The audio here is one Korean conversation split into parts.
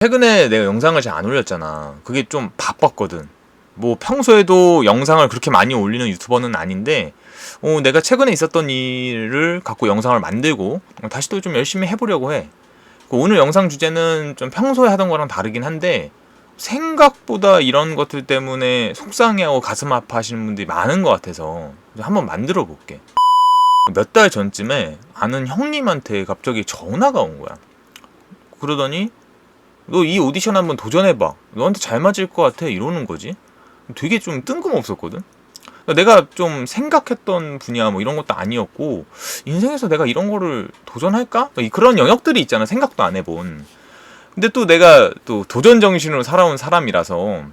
최근에 내가 영상을 잘 안 올렸잖아. 그게 좀 바빴거든. 뭐 평소에도 영상을 그렇게 많이 올리는 유튜버는 아닌데 내가 최근에 있었던 일을 갖고 영상을 만들고 다시 또 좀 열심히 해보려고 해. 오늘 영상 주제는 좀 평소에 하던 거랑 다르긴 한데 생각보다 이런 것들 때문에 속상해하고 가슴 아파하시는 분들이 많은 것 같아서 한번 만들어 볼게. 몇 달 전쯤에 아는 형님한테 갑자기 전화가 온 거야. 그러더니 너 이 오디션 한번 도전해봐. 너한테 잘 맞을 것 같아. 이러는 거지. 되게 좀 뜬금없었거든. 내가 좀 생각했던 분야 뭐 이런 것도 아니었고 인생에서 내가 이런 거를 도전할까? 그런 영역들이 있잖아. 생각도 안 해본. 근데 또 내가 또 도전 정신으로 살아온 사람이라서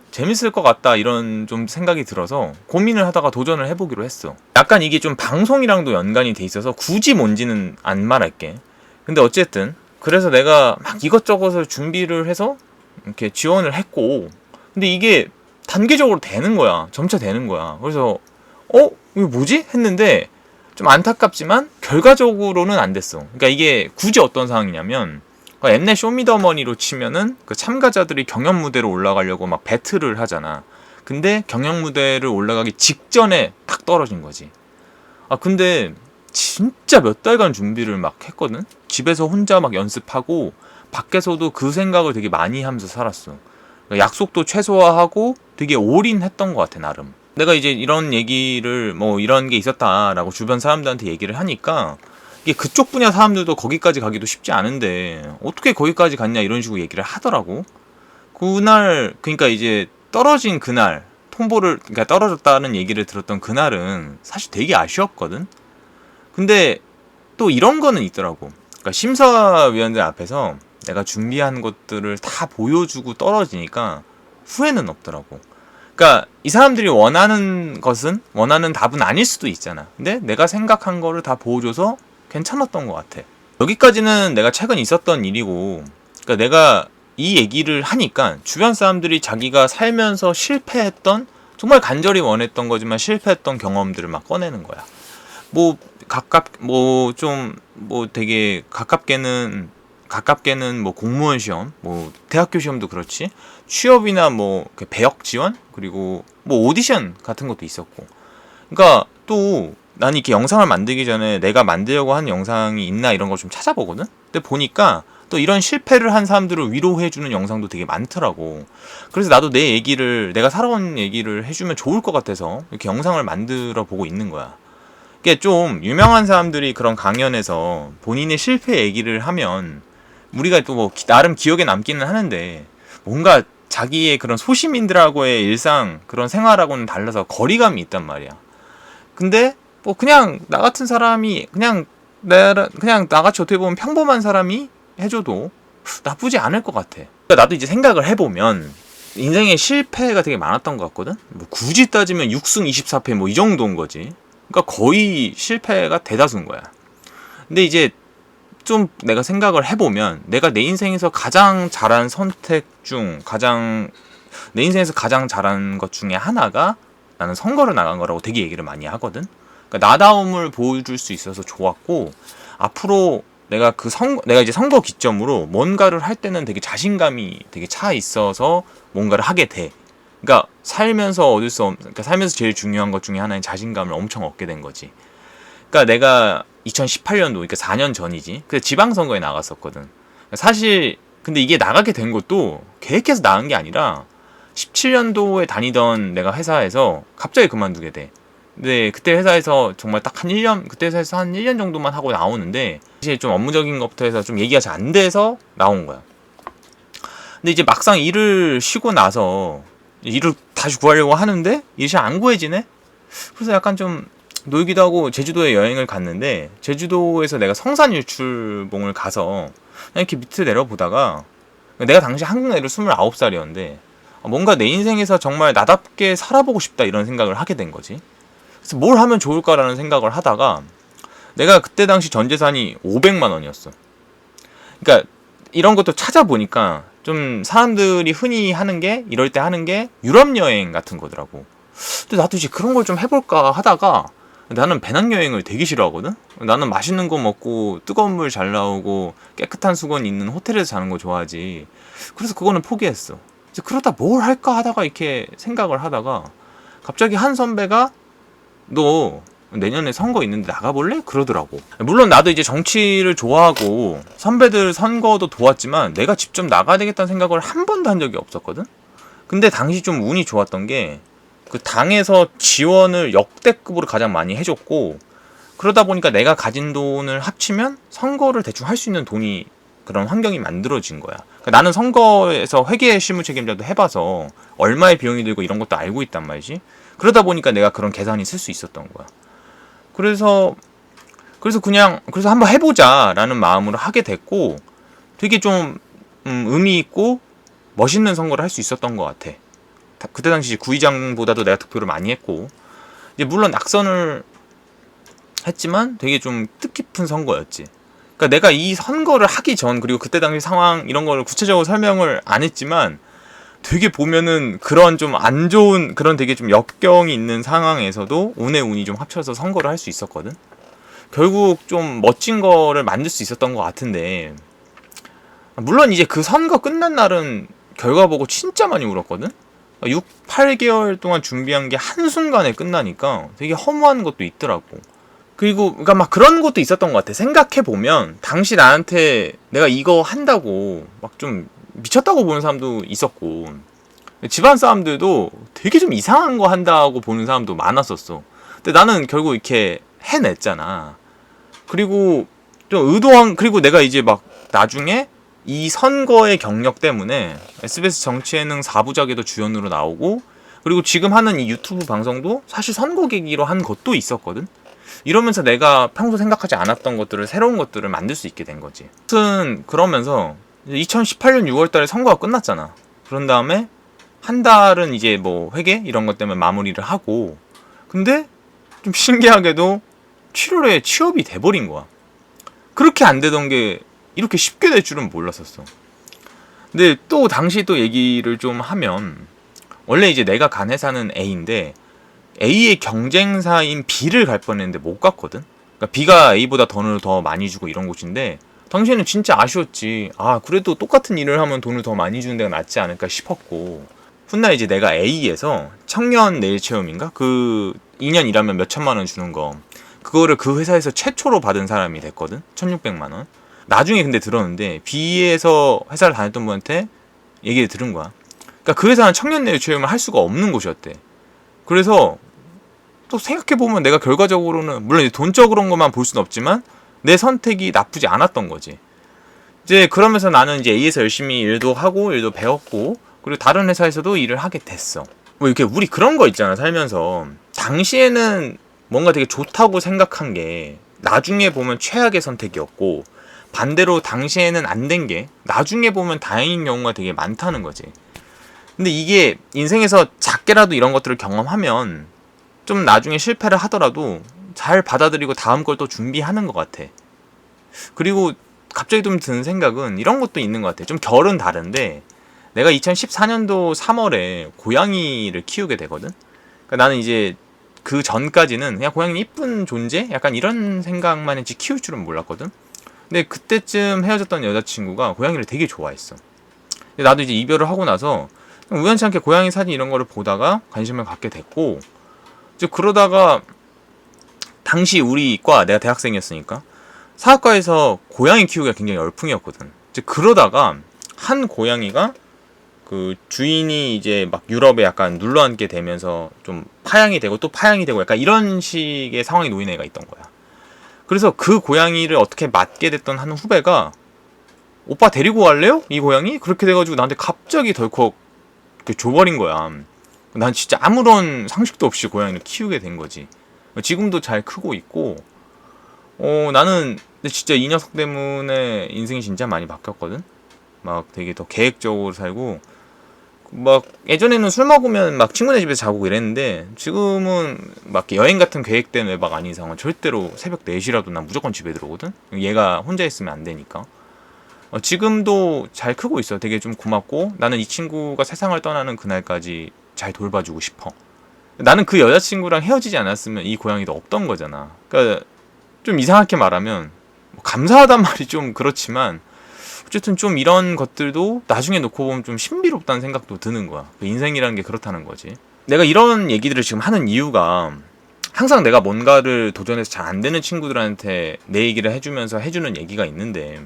재밌을 것 같다 이런 좀 생각이 들어서 고민을 하다가 도전을 해보기로 했어. 약간 이게 좀 방송이랑도 연관이 돼 있어서 굳이 뭔지는 안 말할게. 근데 어쨌든 그래서 내가 막 이것저것을 준비를 해서 이렇게 지원을 했고 근데 이게 단계적으로 되는 거야. 점차 되는 거야. 그래서 이거 뭐지? 했는데 좀 안타깝지만 결과적으로는 안 됐어. 그러니까 이게 굳이 어떤 상황이냐면 옛날 쇼미더머니로 치면은 그 참가자들이 경연 무대로 올라가려고 막 배틀을 하잖아. 근데 경연 무대를 올라가기 직전에 탁 떨어진 거지. 근데 진짜 몇 달간 준비를 막 했거든. 집에서 혼자 막 연습하고 밖에서도 그 생각을 되게 많이 하면서 살았어. 약속도 최소화하고 되게 올인했던 것 같아 나름. 내가 이제 이런 얘기를 뭐 이런 게 있었다라고 주변 사람들한테 얘기를 하니까 이게 그쪽 분야 사람들도 거기까지 가기도 쉽지 않은데 어떻게 거기까지 갔냐 이런 식으로 얘기를 하더라고. 그날 그러니까 이제 떨어진 그날 그러니까 떨어졌다는 얘기를 들었던 그날은 사실 되게 아쉬웠거든. 근데 또 이런 거는 있더라고. 그러니까 심사위원들 앞에서 내가 준비한 것들을 다 보여주고 떨어지니까 후회는 없더라고. 그러니까 이 사람들이 원하는 답은 아닐 수도 있잖아. 근데 내가 생각한 거를 다 보여줘서 괜찮았던 것 같아. 여기까지는 내가 최근 있었던 일이고, 그러니까 내가 이 얘기를 하니까 주변 사람들이 자기가 살면서 실패했던 정말 간절히 원했던 거지만 실패했던 경험들을 막 꺼내는 거야. 되게 가깝게는 뭐 공무원 시험, 뭐 대학교 시험도 그렇지, 취업이나 뭐 배역 지원, 그리고 뭐 오디션 같은 것도 있었고. 그러니까 또 나는 이렇게 영상을 만들기 전에 내가 만들려고 하는 영상이 있나 이런 걸 좀 찾아보거든. 근데 보니까 또 이런 실패를 한 사람들을 위로해주는 영상도 되게 많더라고. 그래서 나도 내가 살아온 얘기를 해주면 좋을 것 같아서 이렇게 영상을 만들어 보고 있는 거야. 이게 좀 유명한 사람들이 그런 강연에서 본인의 실패 얘기를 하면 우리가 또 뭐 나름 기억에 남기는 하는데 뭔가 자기의 그런 소시민들하고의 일상 그런 생활하고는 달라서 거리감이 있단 말이야. 근데 뭐 그냥 나 같은 사람이 그냥 나같이 어떻게 보면 평범한 사람이 해줘도 나쁘지 않을 것 같아. 그러니까 나도 이제 생각을 해보면 인생에 실패가 되게 많았던 것 같거든. 뭐 굳이 따지면 6승 24패 뭐 이 정도인 거지. 그러니까 거의 실패가 대다수인 거야. 근데 이제 좀 내가 생각을 해보면 내가 내 인생에서 가장 잘한 내 인생에서 가장 잘한 것 중에 하나가 나는 선거를 나간 거라고 되게 얘기를 많이 하거든. 그러니까 나다움을 보여줄 수 있어서 좋았고, 앞으로 내가 이제 선거 기점으로 뭔가를 할 때는 되게 자신감이 되게 차 있어서 뭔가를 하게 돼. 그러니까 그러니까 살면서 제일 중요한 것 중에 하나인 자신감을 엄청 얻게 된 거지. 그러니까 내가 2018년도, 그러니까 4년 전이지. 그래서 지방선거에 나갔었거든. 사실 근데 이게 나가게 된 것도 계획해서 나간 게 아니라 17년도에 다니던 내가 회사에서 갑자기 그만두게 돼. 근데 그때 회사에서 정말 딱 그때 회사에서 한 1년 정도만 하고 나오는데 사실 좀 업무적인 것부터 해서 좀 얘기가 잘 안 돼서 나온 거야. 근데 이제 막상 일을 쉬고 나서 일을 다시 구하려고 하는데 일이 잘 안 구해지네? 그래서 약간 좀 놀기도 하고 제주도에 여행을 갔는데 제주도에서 내가 성산일출봉을 가서 이렇게 밑을 내려보다가 내가 당시 한국 나이로 29살이었는데 뭔가 내 인생에서 정말 나답게 살아보고 싶다 이런 생각을 하게 된 거지. 그래서 뭘 하면 좋을까라는 생각을 하다가 내가 그때 당시 전 재산이 500만 원이었어. 그러니까 이런 것도 찾아보니까 좀 사람들이 흔히 이럴 때 하는 게 유럽 여행 같은 거더라고. 근데 나도 이제 그런 걸 좀 해볼까 하다가 나는 배낭여행을 되게 싫어하거든? 나는 맛있는 거 먹고 뜨거운 물 잘 나오고 깨끗한 수건이 있는 호텔에서 자는 거 좋아하지. 그래서 그거는 포기했어. 이제 그러다 뭘 할까 하다가 이렇게 생각을 하다가 갑자기 한 선배가 너 내년에 선거 있는데 나가볼래? 그러더라고. 물론 나도 이제 정치를 좋아하고 선배들 선거도 도왔지만 내가 직접 나가야 되겠다는 생각을 한 번도 한 적이 없었거든? 근데 당시 좀 운이 좋았던 게 그 당에서 지원을 역대급으로 가장 많이 해줬고, 그러다 보니까 내가 가진 돈을 합치면 선거를 대충 할 수 있는 돈이, 그런 환경이 만들어진 거야. 그러니까 나는 선거에서 회계 실무 책임자도 해봐서 얼마의 비용이 들고 이런 것도 알고 있단 말이지. 그러다 보니까 내가 그런 계산이 쓸 수 있었던 거야. 그래서 그래서 한번 해보자라는 마음으로 하게 됐고, 되게 좀 의미 있고 멋있는 선거를 할 수 있었던 것 같아. 그때 당시 구의장보다도 내가 득표를 많이 했고, 이제 물론 낙선을 했지만 되게 좀 뜻깊은 선거였지. 그러니까 내가 이 선거를 하기 전, 그리고 그때 당시 상황 이런 거를 구체적으로 설명을 안 했지만 되게 보면은 그런 좀 안 좋은, 그런 되게 좀 역경이 있는 상황에서도 운의 운이 좀 합쳐서 선거를 할 수 있었거든. 결국 좀 멋진 거를 만들 수 있었던 것 같은데, 물론 이제 그 선거 끝난 날은 결과 보고 진짜 많이 울었거든. 6, 8개월 동안 준비한 게 한순간에 끝나니까 되게 허무한 것도 있더라고. 그리고 그러니까 막 그런 것도 있었던 것 같아. 생각해보면 당시 나한테 내가 이거 한다고 막 좀 미쳤다고 보는 사람도 있었고, 집안 사람들도 되게 좀 이상한 거 한다고 보는 사람도 많았었어. 근데 나는 결국 이렇게 해냈잖아. 그리고 좀 의도한, 그리고 내가 이제 막 나중에 이 선거의 경력 때문에 SBS 정치예능 4부작에도 주연으로 나오고, 그리고 지금 하는 이 유튜브 방송도 사실 선거 계기로 한 것도 있었거든. 이러면서 내가 평소 생각하지 않았던 것들을, 새로운 것들을 만들 수 있게 된 거지. 아무튼 그러면서 2018년 6월달에 선거가 끝났잖아. 그런 다음에 한 달은 이제 뭐 회계 이런 것 때문에 마무리를 하고, 근데 좀 신기하게도 7월에 취업이 돼버린 거야. 그렇게 안 되던 게 이렇게 쉽게 될 줄은 몰랐었어. 근데 또 당시 또 얘기를 좀 하면, 원래 이제 내가 간 회사는 A인데 A의 경쟁사인 B를 갈 뻔했는데 못 갔거든. 그러니까 B가 A보다 돈을 더 많이 주고 이런 곳인데, 당시에는 진짜 아쉬웠지. 아, 그래도 똑같은 일을 하면 돈을 더 많이 주는 데가 낫지 않을까 싶었고, 훗날 이제 내가 A에서 청년 내일 체험인가? 그 2년 일하면 몇 천만 원 주는 거, 그거를 그 회사에서 최초로 받은 사람이 됐거든. 1,600만 원. 나중에 근데 들었는데 B에서 회사를 다녔던 분한테 얘기를 들은 거야. 그러니까 그 회사는 청년 내일 체험을 할 수가 없는 곳이었대. 그래서 또 생각해보면 내가 결과적으로는, 물론 돈적으로는 것만 볼 수는 없지만 내 선택이 나쁘지 않았던 거지. 이제 그러면서 나는 이제 A에서 열심히 일도 하고 일도 배웠고, 그리고 다른 회사에서도 일을 하게 됐어. 뭐 이렇게 우리 그런 거 있잖아, 살면서. 당시에는 뭔가 되게 좋다고 생각한 게 나중에 보면 최악의 선택이었고, 반대로 당시에는 안 된 게 나중에 보면 다행인 경우가 되게 많다는 거지. 근데 이게 인생에서 작게라도 이런 것들을 경험하면 좀 나중에 실패를 하더라도 잘 받아들이고 다음 걸 또 준비하는 것 같아. 그리고 갑자기 좀 드는 생각은 이런 것도 있는 것 같아. 좀 결은 다른데, 내가 2014년도 3월에 고양이를 키우게 되거든. 그러니까 나는 이제 그 전까지는 그냥 고양이 이쁜 존재? 약간 이런 생각만 했지 키울 줄은 몰랐거든. 근데 그때쯤 헤어졌던 여자친구가 고양이를 되게 좋아했어. 근데 나도 이제 이별을 하고 나서 우연치 않게 고양이 사진 이런 거를 보다가 관심을 갖게 됐고, 이제 그러다가 당시 우리 과, 내가 대학생이었으니까 사학과에서 고양이 키우기가 굉장히 열풍이었거든. 이제 그러다가 한 고양이가 그 주인이 이제 막 유럽에 약간 눌러앉게 되면서 좀 파양이 되고 또 파양이 되고 약간 이런 식의 상황이 놓인 애가 있던 거야. 그래서 그 고양이를 어떻게 맡게 됐던 한 후배가 오빠 데리고 갈래요? 이 고양이? 그렇게 돼가지고 나한테 갑자기 덜컥 줘버린 거야. 난 진짜 아무런 상식도 없이 고양이를 키우게 된 거지. 지금도 잘 크고 있고, 나는 근데 진짜 이 녀석 때문에 인생이 진짜 많이 바뀌었거든. 막 되게 더 계획적으로 살고, 막 예전에는 술 먹으면 막 친구네 집에서 자고 이랬는데, 지금은 막 여행 같은 계획된 외박 아닌 이상은 절대로 새벽 4시라도 난 무조건 집에 들어오거든. 얘가 혼자 있으면 안 되니까. 지금도 잘 크고 있어. 되게 좀 고맙고, 나는 이 친구가 세상을 떠나는 그날까지 잘 돌봐주고 싶어. 나는 그 여자친구랑 헤어지지 않았으면 이 고양이도 없던 거잖아. 그러니까 좀 이상하게 말하면 뭐 감사하단 말이 좀 그렇지만 어쨌든 좀 이런 것들도 나중에 놓고 보면 좀 신비롭다는 생각도 드는 거야. 인생이라는 게 그렇다는 거지. 내가 이런 얘기들을 지금 하는 이유가 항상 내가 뭔가를 도전해서 잘 안 되는 친구들한테 내 얘기를 해주면서 해주는 얘기가 있는데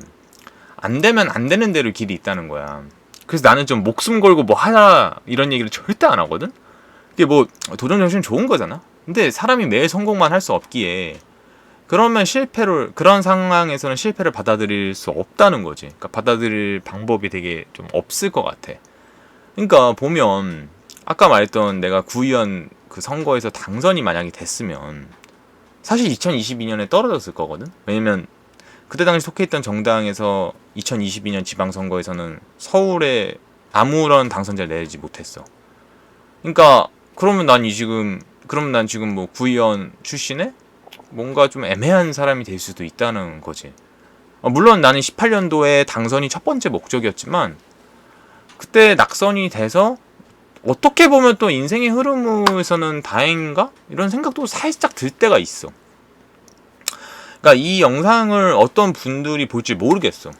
안 되면 안 되는 대로 길이 있다는 거야. 그래서 나는 좀 목숨 걸고 뭐 하나 이런 얘기를 절대 안 하거든. 이게 뭐 도전 정신 좋은 거잖아. 근데 사람이 매일 성공만 할 수 없기에 그러면 그런 상황에서는 실패를 받아들일 수 없다는 거지. 그러니까 받아들일 방법이 되게 좀 없을 것 같아. 그러니까 보면 아까 말했던 내가 구의원 그 선거에서 당선이 만약에 됐으면 사실 2022년에 떨어졌을 거거든. 왜냐면 그때 당시 속해 있던 정당에서 2022년 지방선거에서는 서울에 아무런 당선자를 내지 못했어. 그러니까 그러면 난 지금 뭐 구의원 출신에 뭔가 좀 애매한 사람이 될 수도 있다는 거지. 물론 나는 18년도에 당선이 첫 번째 목적이었지만 그때 낙선이 돼서 어떻게 보면 또 인생의 흐름에서는 다행인가? 이런 생각도 살짝 들 때가 있어. 그러니까 이 영상을 어떤 분들이 볼지 모르겠어.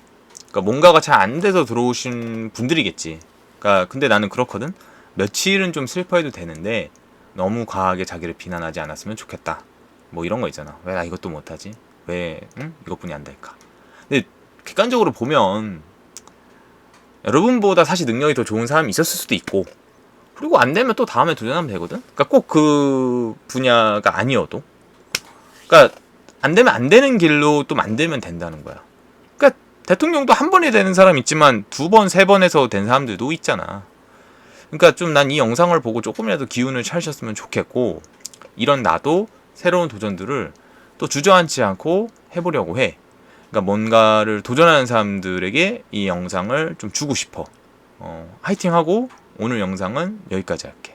그러니까 뭔가가 잘 안 돼서 들어오신 분들이겠지. 그러니까 근데 나는 그렇거든. 며칠은 좀 슬퍼해도 되는데 너무 과하게 자기를 비난하지 않았으면 좋겠다. 뭐 이런 거 있잖아. 왜 나 이것도 못하지? 왜 이것뿐이 안 될까? 근데 객관적으로 보면 여러분보다 사실 능력이 더 좋은 사람이 있었을 수도 있고 그리고 안 되면 또 다음에 도전하면 되거든. 그러니까 꼭 그 분야가 아니어도 그러니까 안 되면 안 되는 길로 또 만들면 된다는 거야. 그러니까 대통령도 한 번에 되는 사람 있지만 두 번, 세 번에서 된 사람들도 있잖아. 그러니까 좀 난 이 영상을 보고 조금이라도 기운을 차리셨으면 좋겠고 이런 나도 새로운 도전들을 또 주저앉지 않고 해보려고 해. 그러니까 뭔가를 도전하는 사람들에게 이 영상을 좀 주고 싶어. 화이팅하고 오늘 영상은 여기까지 할게.